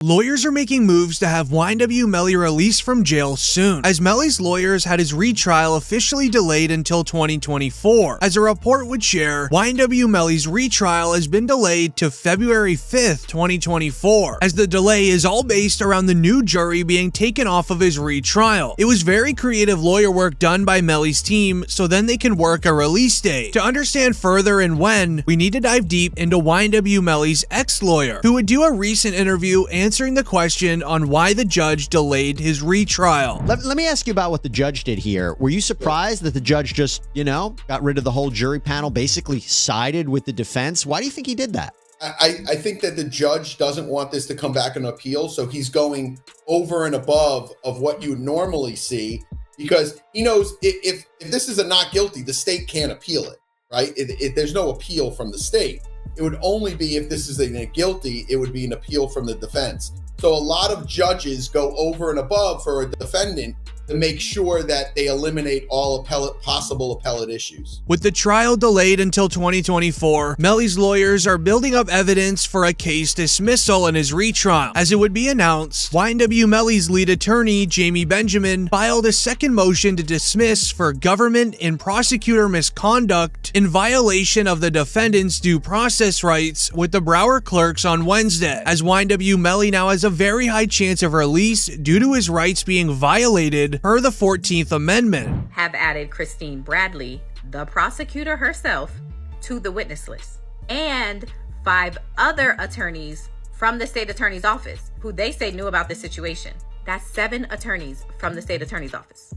Lawyers are making moves to have YNW Melly released from jail soon, as Melly's lawyers had his retrial officially delayed until 2024. As a report would share, YNW Melly's retrial has been delayed to February 5th, 2024, as the delay is all based around the new jury being taken off of his retrial. It was very creative lawyer work done by Melly's team, so then they can work a release date. To understand further and when, we need to dive deep into YNW Melly's ex-lawyer, who would do a recent interview answering the question on why the judge delayed his retrial. Let me ask you about what the judge did here. Were you surprised that the judge just, got rid of the whole jury panel, basically sided with the defense? Why do you think he did that? I think that the judge doesn't want this to come back in appeal, so he's going over and above of what you normally see, because he knows if this is a not guilty, the state can't appeal it, right? There's no appeal from the state. It would only be if this is a guilty, it would be an appeal from the defense. So a lot of judges go over and above for a defendant to make sure that they eliminate all possible appellate issues. With the trial delayed until 2024, Melly's lawyers are building up evidence for a case dismissal in his retrial. As it would be announced, YNW Melly's lead attorney, Jamie Benjamin, filed a second motion to dismiss for government and prosecutor misconduct in violation of the defendant's due process rights with the Broward clerks on Wednesday, as YNW Melly now has a very high chance of release due to his rights being violated per the 14th Amendment. Have added Christine Bradley, the prosecutor herself, to the witness list, and 5 other attorneys from the state attorney's office who they say knew about the situation. That's 7 attorneys from the state attorney's office.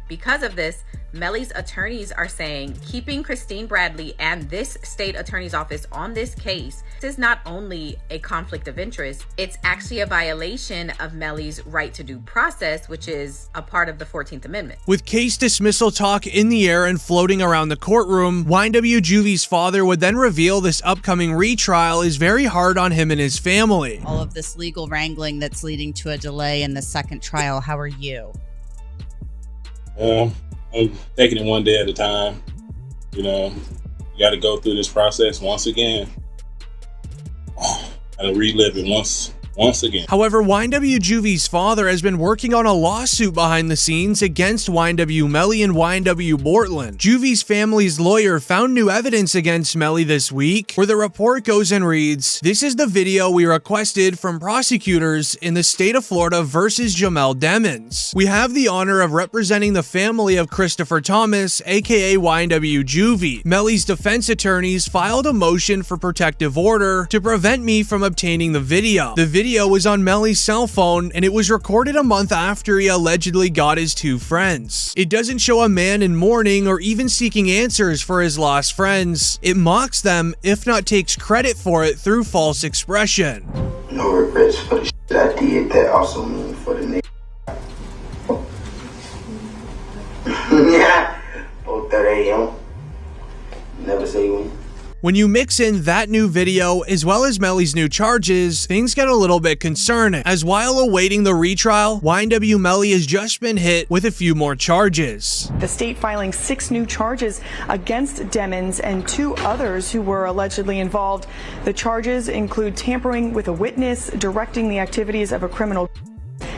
Because of this, Melly's attorneys are saying keeping Christine Bradley and this state attorney's office on this case is not only a conflict of interest, it's actually a violation of Melly's right to due process, which is a part of the 14th Amendment. With case dismissal talk in the air and floating around the courtroom, YNW Juvie's father would then reveal this upcoming retrial is very hard on him and his family. All of this legal wrangling that's leading to a delay in the second trial, how are you? I'm taking it one day at a time. You got to go through this process once again. And relive it once again. However, YNW Juvie's father has been working on a lawsuit behind the scenes against YNW Melly and YNW Bortland. Juvie's family's lawyer found new evidence against Melly this week, where the report goes and reads, "This is the video we requested from prosecutors in the state of Florida versus Jamel Demons. We have the honor of representing the family of Christopher Thomas, aka YNW Juvie. Melly's defense attorneys filed a motion for protective order to prevent me from obtaining the video. The video was on Melly's cell phone, and it was recorded a month after he allegedly got his 2 friends. It doesn't show a man in mourning or even seeking answers for his lost friends. It mocks them, if not takes credit for it through false expression. No regrets for the shit I did. That also mean for the nigga. Yeah. 4:30 a.m. Never say when. When you mix in that new video as well as Melly's new charges, things get a little bit concerning, as while awaiting the retrial, YNW Melly has just been hit with a few more charges. The state filing 6 new charges against Demons and 2 others who were allegedly involved. The charges include tampering with a witness, directing the activities of a criminal,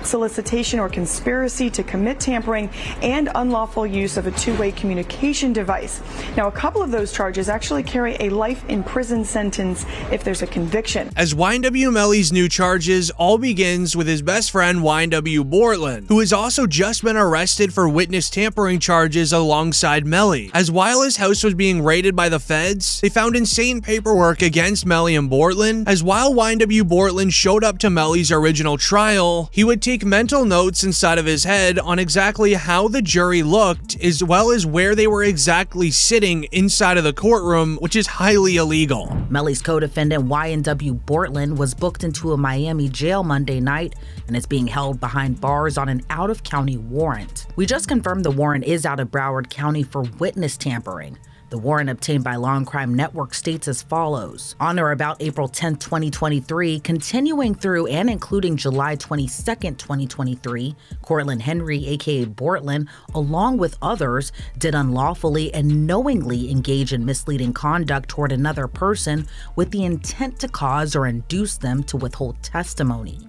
solicitation or conspiracy to commit tampering, and unlawful use of a 2-way communication device. Now, a couple of those charges actually carry a life in prison sentence if there's a conviction. As YNW Melly's new charges all begins with his best friend YNW Bortland, who has also just been arrested for witness tampering charges alongside Melly. As while his house was being raided by the feds, they found insane paperwork against Melly and Bortland, as while YNW Bortland showed up to Melly's original trial, he would take mental notes inside of his head on exactly how the jury looked, as well as where they were exactly sitting inside of the courtroom, which is highly illegal. Melly's co-defendant YNW Bortland was booked into a Miami jail Monday night and is being held behind bars on an out-of-county warrant. We just confirmed the warrant is out of Broward County for witness tampering. The warrant obtained by Law and Crime Network states as follows. On or about April 10, 2023, continuing through and including July 22, 2023, Cortland Henry, aka Bortland, along with others, did unlawfully and knowingly engage in misleading conduct toward another person with the intent to cause or induce them to withhold testimony.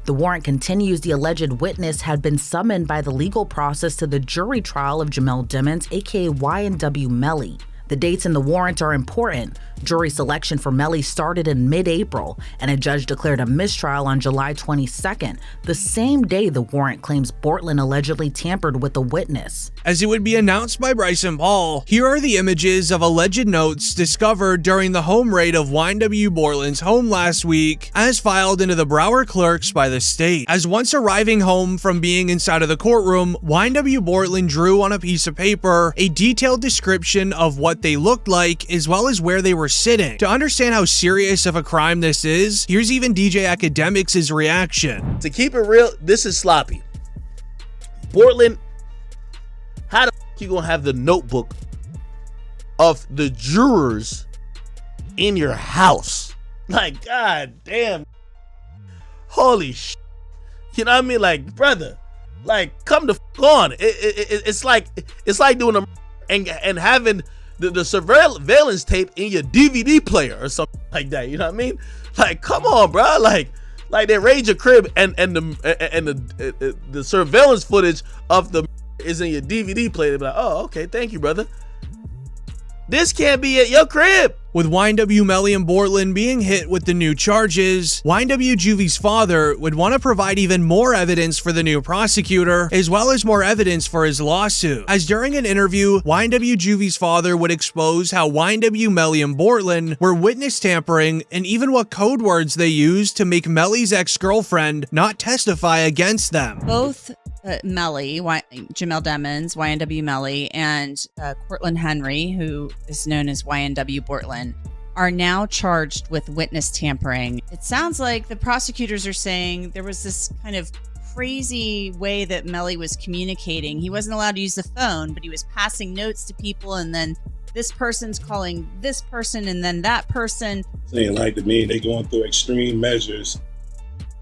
The warrant continues the alleged witness had been summoned by the legal process to the jury trial of Jamel Demons, aka YNW Melly. The dates in the warrant are important. Jury selection for Melly started in mid-April, and a judge declared a mistrial on July 22nd, the same day the warrant claims Bortland allegedly tampered with the witness. As it would be announced by Bryson Paul, here are the images of alleged notes discovered during the home raid of YNW Bortland's home last week, as filed into the Broward clerks by the state. As once arriving home from being inside of the courtroom, YNW Bortland drew on a piece of paper a detailed description of what they looked like, as well as where they were sitting. To understand how serious of a crime this is, here's even DJ Academics' reaction. To keep it real, this is sloppy. Bortland, how the f you gonna have the notebook of the jurors in your house? Like, god damn. Holy shit. You know what I mean? Like, brother, like, come the f on. It's like doing a and having the surveillance tape in your DVD player or something like that. You know what I mean? Like, come on, bro. Like they raid your crib and the surveillance footage of the is in your DVD player. They be like, oh, okay, thank you, brother. This can't be at your crib. With YNW Melly and Bortland being hit with the new charges, YNW Juvie's father would want to provide even more evidence for the new prosecutor, as well as more evidence for his lawsuit. As during an interview, YNW Juvie's father would expose how YNW Melly and Bortland were witness tampering and even what code words they used to make Melly's ex-girlfriend not testify against them. Both Melly, Jamel Demons, YNW Melly, and Cortland Henry, who is known as YNW Bortland, are now charged with witness tampering. It sounds like the prosecutors are saying there was this kind of crazy way that Melly was communicating. He wasn't allowed to use the phone, but he was passing notes to people, and then this person's calling this person, and then that person. Saying like to me, they going through extreme measures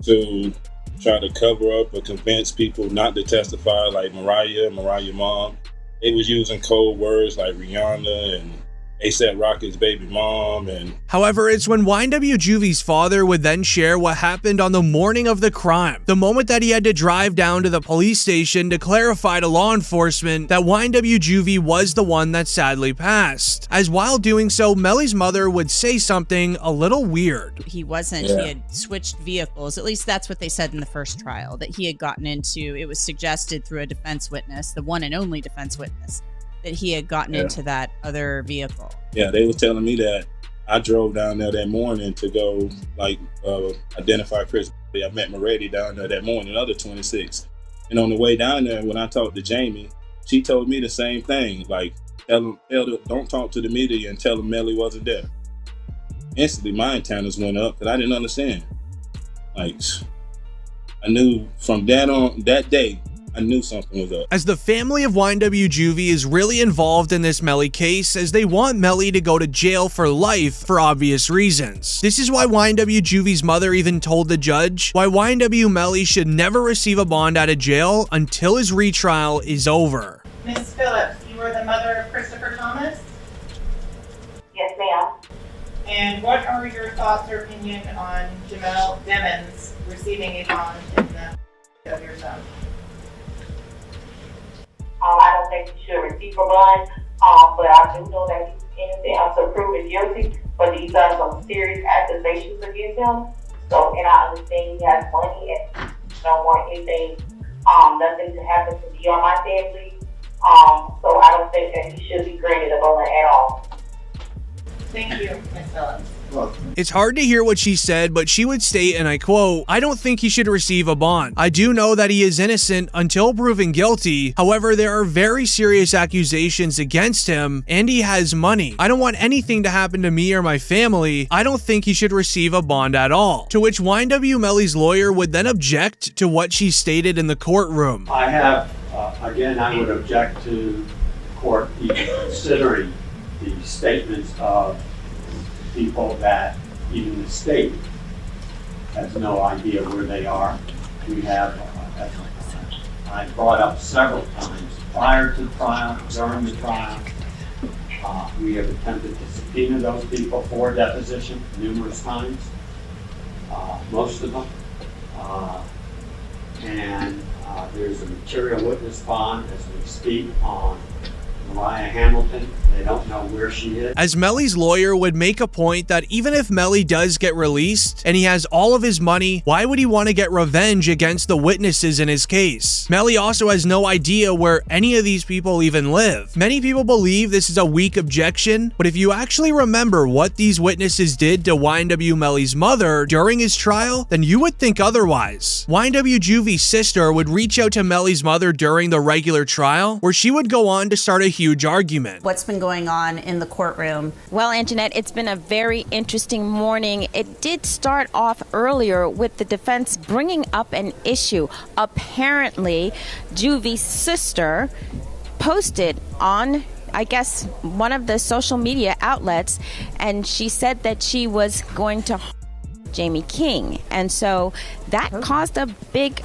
to try to cover up or convince people not to testify, like Mariah mom. They was using code words like Rihanna and A$AP Rocky's baby mom. And however, it's when YNW Juvie's father would then share what happened on the morning of the crime, the moment that he had to drive down to the police station to clarify to law enforcement that YNW Juvie was the one that sadly passed. As while doing so, Melly's mother would say something a little weird. He wasn't, he had switched vehicles. At least that's what they said in the first trial, that he had gotten into, it was suggested through a defense witness, the one and only defense witness, that he had gotten into that other vehicle. Yeah, they was telling me that I drove down there that morning to go identify Chris. I met Moretti down there that morning, other 26. And on the way down there, when I talked to Jamie, she told me the same thing. Like, don't talk to the media and tell them Melly wasn't there. Instantly, my antennas went up because I didn't understand. Like, I knew from that day, I knew something was up. As the family of YNW Juvie is really involved in this Melly case, as they want Melly to go to jail for life for obvious reasons. This is why YNW Juvie's mother even told the judge why YNW Melly should never receive a bond out of jail until his retrial is over. Ms. Phillips, you are the mother of Christopher Thomas? Yes, ma'am. And what are your thoughts or opinion on Jamel Demons receiving a bond in the of your son? I don't think he should receive a bond, but I do know that he's innocent until proven guilty. But these are some serious accusations against him. So, and I understand he has money and don't want anything, nothing to happen to me or my family. So I don't think that he should be granted a bond at all. Thank you, Ms. Phillips. It's hard to hear what she said, but she would state, and I quote, "I don't think he should receive a bond. I do know that he is innocent until proven guilty. However, there are very serious accusations against him, and he has money. I don't want anything to happen to me or my family. I don't think he should receive a bond at all." To which YNW Melly's lawyer would then object to what she stated in the courtroom. I have, again, I would object to court even considering the statements of people that even the state has no idea where they are. We have, I brought up several times prior to the trial, during the trial. We have attempted to subpoena those people for deposition numerous times, most of them. There's a material witness bond as we speak on Mariah Hamilton. They don't know where she is. As Melly's lawyer would make a point that even if Melly does get released and he has all of his money, why would he want to get revenge against the witnesses in his case? Melly also has no idea where any of these people even live. Many people believe this is a weak objection, but if you actually remember what these witnesses did to YNW Melly's mother during his trial, then you would think otherwise. YNW Juvie's sister would reach out to Melly's mother during the regular trial, where she would go on to start a huge argument. What's been going on in the courtroom? Well, Anjanette, it's been a very interesting morning. It did start off earlier with the defense bringing up an issue. Apparently, Juvie's sister posted on, I guess, one of the social media outlets, and she said that she was going to Jamie King. And so that caused a big,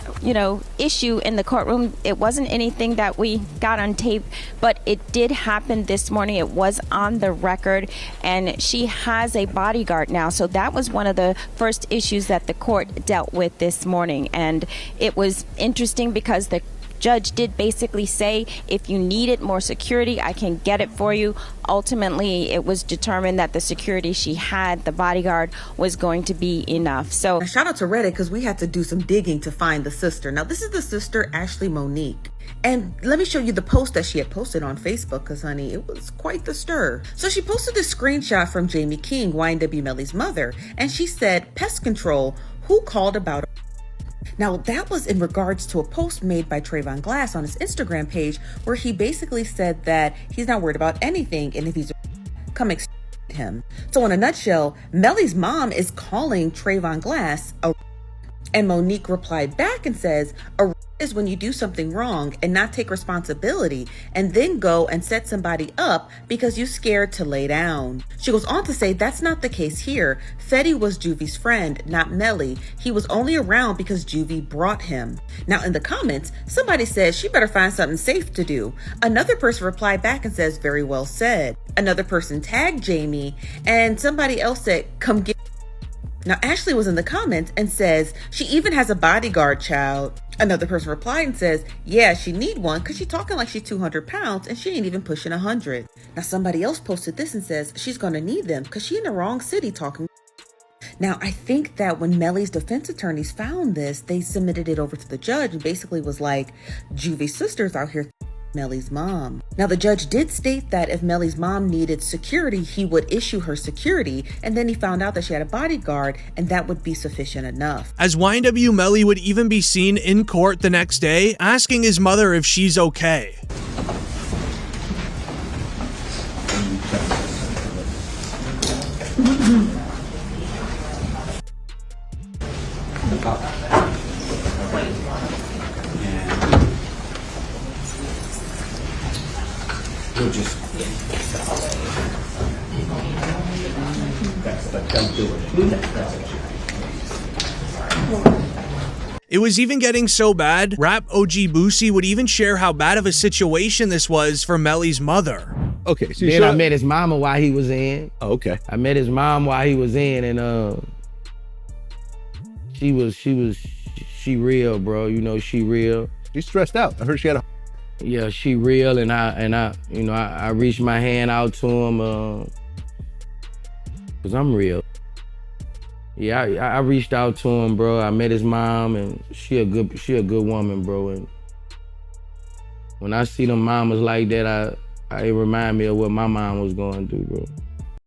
issue in the courtroom. It wasn't anything that we got on tape, but it did happen this morning. It was on the record, and she has a bodyguard now. So that was one of the first issues that the court dealt with this morning. And it was interesting because the judge did basically say, if you needed more security, I can get it for you. Ultimately, it was determined that the security she had, the bodyguard, was going to be enough. So now, shout out to Reddit, because we had to do some digging to find the sister. Now, this is the sister, Ashley Monique. And let me show you the post that she had posted on Facebook, because, honey, it was quite the stir. So she posted this screenshot from Jamie King, YNW Melly's mother, and she said, "Pest control, who called about it?" Now, that was in regards to a post made by Trayvon Glass on his Instagram page, where he basically said that he's not worried about anything, and if he's come him. So in a nutshell, Melly's mom is calling Trayvon Glass a, and Monique replied back and says, "A is when you do something wrong and not take responsibility and then go and set somebody up because you're scared to lay down." She goes on to say that's not the case here. Fetty was Juvie's friend, not Melly. He was only around because Juvie brought him. Now in the comments, somebody says she better find something safe to do. Another person replied back and says, "Very well said." Another person tagged Jamie, and somebody else said, "Come get." Now Ashley was in the comments and says she even has a bodyguard, child. Another person replied and says, "Yeah, she need one because she's talking like she's 200 pounds and she ain't even pushing 100. Now somebody else posted this and says she's going to need them because she in the wrong city talking. Now, I think that when Melly's defense attorneys found this, they submitted it over to the judge and basically was like, Juvie's sister's out here Melly's mom. Now, the judge did state that if Melly's mom needed security, he would issue her security, and then he found out that she had a bodyguard, and that would be sufficient enough. As YNW Melly would even be seen in court the next day, asking his mother if she's okay. We'll just don't do it. It was even getting so bad, rap OG Boosie would even share how bad of a situation this was for Melly's mother. Okay, so then I met his mama while he was in. Oh, okay. I met his mom while he was in, and she real, bro. You know, she real. She's stressed out. I heard she had a. Yeah, she real, and I reached my hand out to him, cause I'm real. Yeah, I reached out to him, bro. I met his mom, and she a good woman, bro. And when I see them mamas like that, it remind me of what my mom was going through, bro.